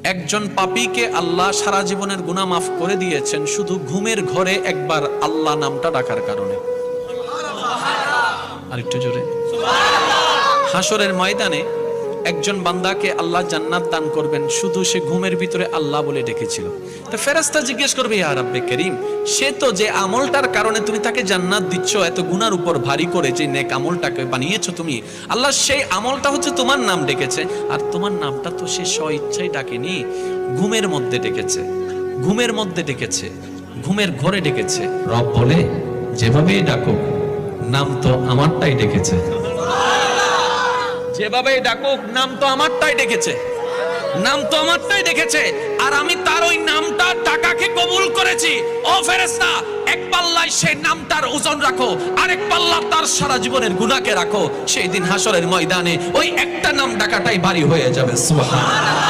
একজন পাপীকে আল্লাহ সারা জীবনের গুনাহ মাফ করে দিয়েছেন শুধু ঘুমের ঘরে একবার আল্লাহ নামটা ডাকার কারণে। আরেকটু জোরে সুবহানাল্লাহ। হাসরের ময়দানে একজন বান্দাকে আল্লাহ জান্নাত দান করবেন শুধু সে ঘুমের ভিতরে আল্লাহ বলে ডেকেছিল। তো ফেরেশতা জিজ্ঞেস করবে, ইয়া রাব্বে করিম, সে তো যে আমলটার কারণে তুমি তাকে জান্নাত দিচ্ছ, এত গুনার উপর ভারী করে যে নেক আমলটাকে বানিয়েছো তুমি, আল্লাহ সেই আমলটা হচ্ছে তোমার নাম ডেকেছে, আর তোমার নামটা তো সে স্ব ইচ্ছায় ডাকেনি, ঘুমের মধ্যে ডেকেছে, ঘুমের মধ্যে ডেকেছে, ঘুমের ঘরে ডেকেছে। রব বলে, যেভাবে ডাকো নাম তো আমারটাই ডেকেছে, যেভাবে ডাকুক নাম তো আমারটাই ডেকেছে, নাম তো আমারটাই ডেকেছে, আর আমি তার ওই নামটা টাকাকে কবুল করেছি। ও ফেরেশতা, এক পাল্লায় সেই নামটার ওজন রাখো, আরেক পাল্লা তার সারা জীবনের গুনাহকে রাখো। সেই দিন হাসরের ময়দানে ওই একটা নাম ডাকাটাই ভারী হয়ে যাবে। সুবহানাল্লাহ।